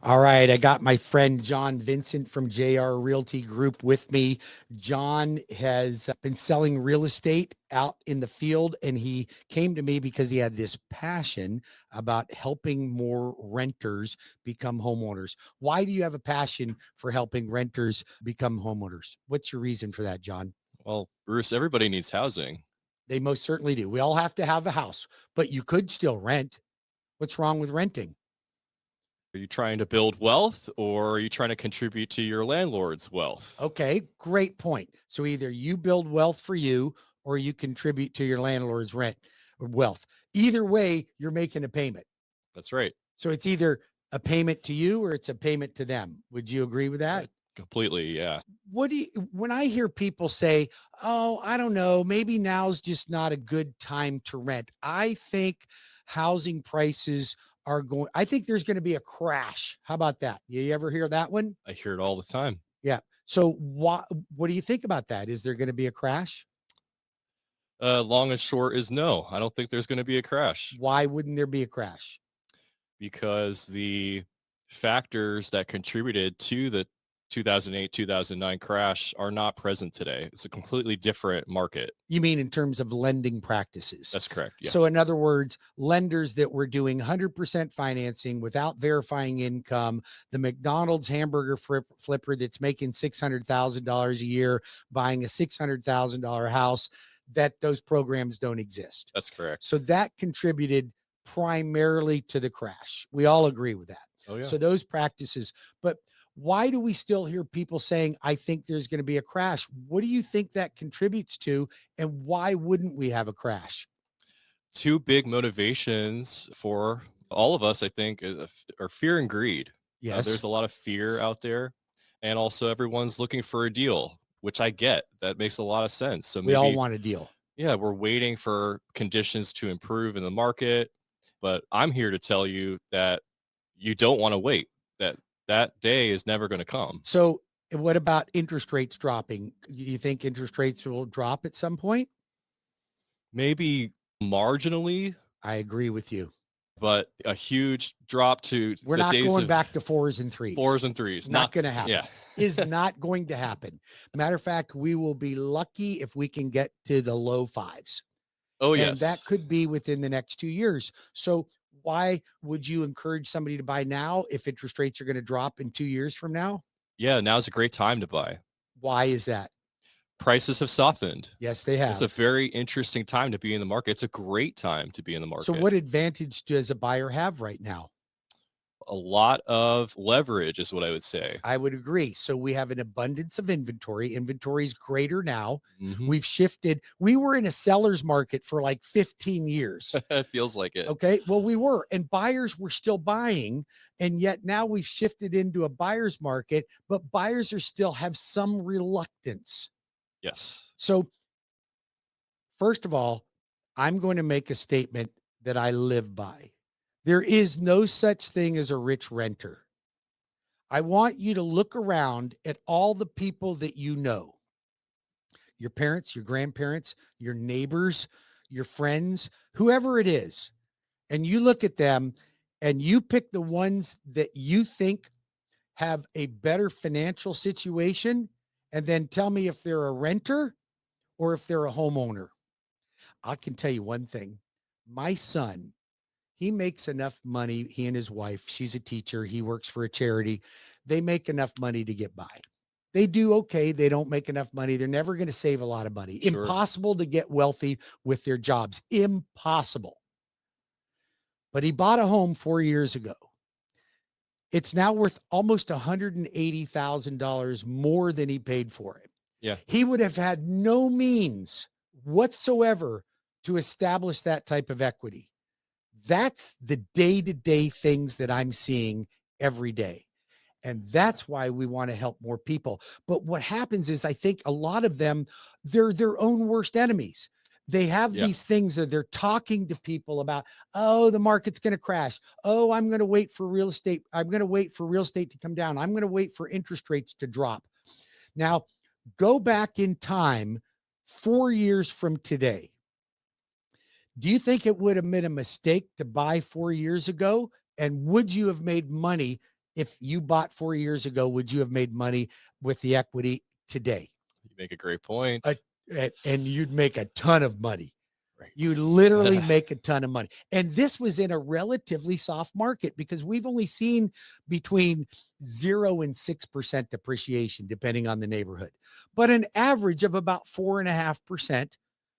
All right, I got my friend John Vincent from JR Realty Group with me. John has been selling real estate out in the field, and he came to me because he had this passion about helping more renters become homeowners. Why do you have a passion for helping renters become homeowners? What's your reason for that, John? Well, Bruce, everybody needs housing. They most certainly do. We all have to have a house, but you could still rent. What's wrong with renting? Are you trying to build wealth or are you trying to contribute to your landlord's wealth? Okay, great point. So either you build wealth for you or you contribute to your landlord's rent or wealth. Either way, you're making a payment. That's right. So it's either a payment to you or it's a payment to them. Would you agree with that? Completely. Yeah. What do you, when I hear people say, oh, I don't know, maybe now's just not a good time to rent. I think housing prices I think there's going to be a crash. How about that? You ever hear that one? I hear it all the time. Yeah. So what do you think about that? Is there going to be a crash? Long and short is no. I don't think there's going to be a crash Why wouldn't there be a crash? because the factors that contributed to the 2008 2009 crash are not present today. It's a completely different market. You mean in terms of lending practices? That's correct. Yeah. So in other words, lenders that were doing 100% financing without verifying income, the McDonald's hamburger flipper that's making $600,000 a year, buying a $600,000 house, that those programs don't exist. That's correct. So that contributed primarily to the crash. We all agree with that. Oh, yeah. So those practices, but why do we still hear people saying, I think there's going to be a crash? What do you think that contributes to? And why wouldn't we have a crash? Two big motivations for all of us, I think, are fear and greed. Yes. There's a lot of fear out there, and also everyone's looking for a deal, which I get. That makes a lot of sense. So We all maybe, want a deal. yeah, we're waiting for conditions to improve in the market, but I'm here to tell you that you don't want to wait. That day is never going to come. So what about interest rates dropping? You think interest rates will drop at some point? Maybe marginally, I agree with you. but a huge drop to We're the not days going of back to fours and threes. fours and threes. Not going to happen. Yeah. Is not going to happen. Matter of fact, we will be lucky if we can get to the low fives. Oh, And yes. that could be within the next 2 years. So why would you encourage somebody to buy now if interest rates are going to drop in 2 years from now? Yeah, now's a great time to buy. Why is that? Prices have softened. Yes, they have. It's a very interesting time to be in the market. It's a great time to be in the market. So what advantage does a buyer have right now? A lot of leverage is what I would say. I would agree. So we have an abundance of inventory. Inventory is greater now. Mhm. We've shifted. We were in a seller's market for like 15 years. It feels like it. Okay. Well, we were, and buyers were still buying. And yet now we've shifted into a buyer's market, but buyers are still have some reluctance. Yes. So, first of all, I'm going to make a statement that I live by. There is no such thing as a rich renter. I want you to look around at all the people that you know, your parents, your grandparents, your neighbors, your friends, whoever it is. And you look at them and you pick the ones that you think have a better financial situation. And then tell me if they're a renter or if they're a homeowner. I can tell you one thing. My son, he makes enough money. He and his wife, she's a teacher. He works for a charity. They make enough money to get by. They do okay. They don't make enough money. They're never going to save a lot of money. Sure. Impossible to get wealthy with their jobs. Impossible. But he bought a home 4 years ago. It's now worth almost $180,000 more than he paid for it. Yeah. He would have had no means whatsoever to establish that type of equity. That's the day-to-day things that I'm seeing every day. And that's why we want to help more people. But what happens is I think a lot of them, they're their own worst enemies. They have these things that they're talking to people about, oh, the market's going to crash. Oh, I'm going to wait for real estate. I'm going to wait for real estate to come down. I'm going to wait for interest rates to drop. Now, go back in time 4 years from today. Do you think it would have been a mistake to buy 4 years ago? And would you have made money if you bought 4 years ago, would you have made money with the equity today? You make a great point. A and you'd make a ton of money. Right. You literally make a ton of money. And this was in a relatively soft market because we've only seen between 0 and 6% depreciation, depending on the neighborhood, but an average of about 4.5%,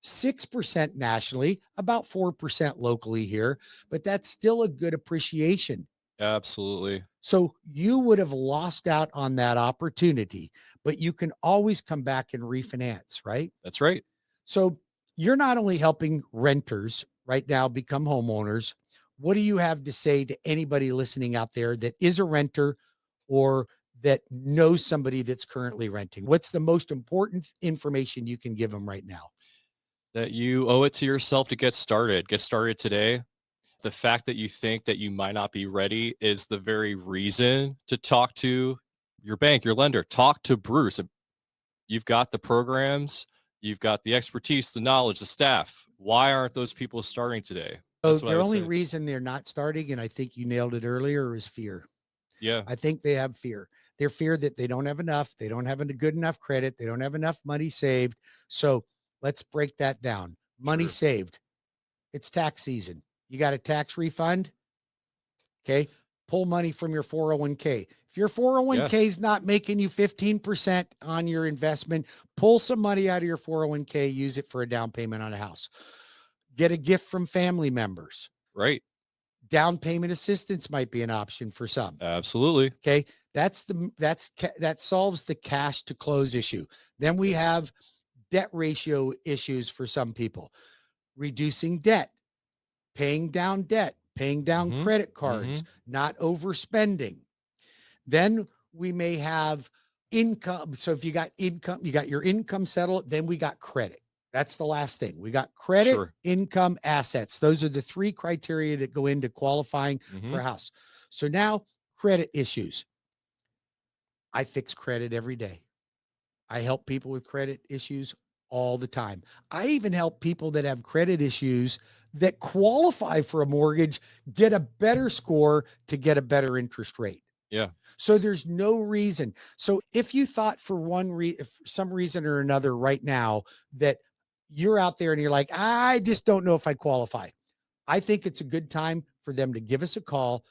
6% nationally, about 4% locally here, but that's still a good appreciation. Absolutely. So you would have lost out on that opportunity, but you can always come back and refinance, right? That's right. So you're not only helping renters right now become homeowners. What do you have to say to anybody listening out there that is a renter or that knows somebody that's currently renting? What's the most important information you can give them right now? That you owe it to yourself to get started. Get started today. The fact that you think that you might not be ready is the very reason to talk to your bank, your lender. Talk to Bruce. You've got the programs, you've got the expertise, the knowledge, the staff. Why aren't those people starting today? So That's what I the would only say. reason they're not starting, and I think you nailed it earlier, is fear. Yeah, I think they have fear. They're fear that they don't have enough. They don't have a good enough credit. They don't have enough money saved. So let's break that down. Money sure. saved. It's tax season. You got a tax refund. Okay. Pull money from your 401k. If your Yeah, 401k is not making you 15% on your investment, pull some money out of your 401k, use it for a down payment on a house. Get a gift from family members. right. Down payment assistance might be an option for some. Absolutely. Okay. That solves the cash to close issue. Then we Yes. have debt ratio issues for some people, reducing debt, paying down debt, paying down Mm-hmm. credit Mm-hmm. cards, not overspending. Then we may have income. So if you got income, you got your income settled, then we got credit. That's the last thing. We got credit, Sure. income, assets. Those are the three criteria that go into qualifying Mm-hmm. for a house. So now credit issues. I fix credit every day. I help people with credit issues all the time. I even help people that have credit issues that qualify for a mortgage get a better score to get a better interest rate. Yeah. So there's no reason. So if you thought for if some reason or another right now that you're out there and you're like, I just don't know if I qualify, I think it's a good time for them to give us a call.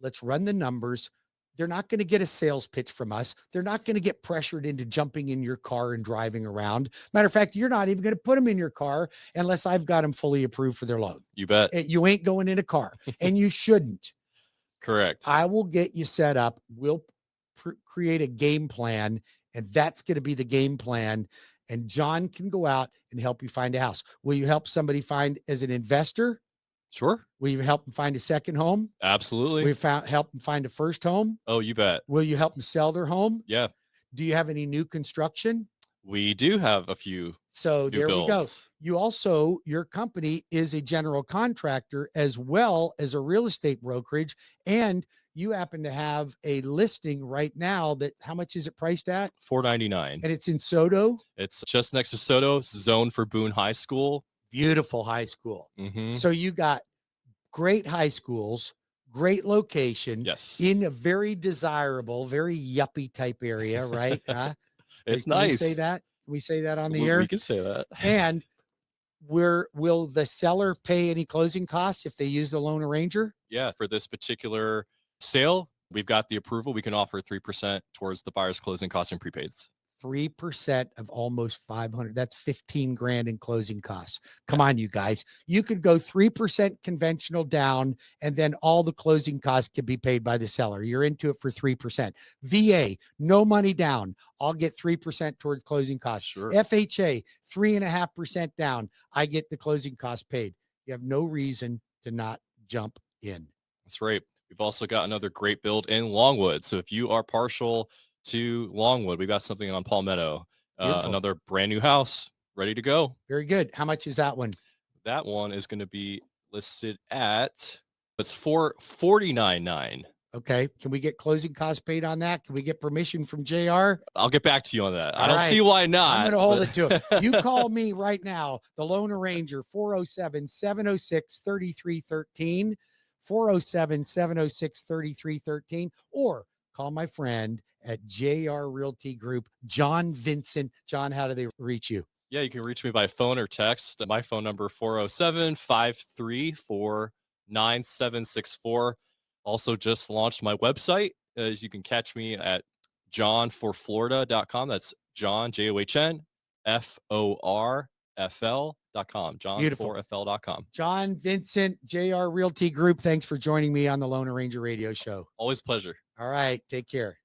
Let's run the numbers. They're not going to get a sales pitch from us. They're not going to get pressured into jumping in your car and driving around. Matter of fact, you're not even going to put them in your car unless I've got them fully approved for their loan. You bet. You ain't going in a car, and you shouldn't. Correct. I will get you set up. We'll create a game plan, and that's going to be the game plan. And John can go out and help you find a house. Will you help somebody find as an investor? Sure. Will you help them find a second home? Will Absolutely. you help them find a first home? Oh, you bet. Will you help them sell their home? Yeah. Do you have any new construction? We do have a few So new there we go. builds. You also, your company is a general contractor as well as a real estate brokerage. And you happen to have a listing right now that how much is it priced at? $4.99. And it's in Soto. It's just next to Soto. It's zoned for Boone High School. Beautiful high school. Mm-hmm. So you got great high schools, great location Yes. in a very desirable, very yuppie type area, right? It's Can we nice. say that? Can we say that on the We air? can say that. And will the seller pay any closing costs if they use the loan arranger? Yeah, for this particular sale, we've got the approval. We can offer 3% towards the buyer's closing costs and prepaids. 3% of almost 500. That's 15 grand in closing costs. Come Yeah. on, you guys. You could go 3% conventional down, and then all the closing costs can be paid by the seller. You're into it for 3%. VA, no money down. I'll get 3% toward closing costs. Sure. FHA, 3.5% down. I get the closing costs paid. You have no reason to not jump in. That's right. We've also got another great build in Longwood. So if you are partial to Longwood, we've got something on Palmetto. Another brand new house ready to go. Very good. How much is that one? That one is going to be listed at it's $449.9. Okay. Can we get closing costs paid on that? Can we get permission from JR? I'll get back to you on that. All I don't right. see why not. I'm going to hold it to him. You call me right now, the loan arranger, 407-706-3313. 407-706-3313, or call my friend at JR Realty Group, John Vincent. John, how do they reach you? Yeah, you can reach me by phone or text. My phone number 407-534-9764. Also just launched my website. As you can catch me at johnforflorida.com. That's John, John, FORFL.com. Beautiful. John4fl.com. John Vincent, JR Realty Group. Thanks for joining me on the Lone Ranger Radio Show. Always a pleasure. All right. Take care.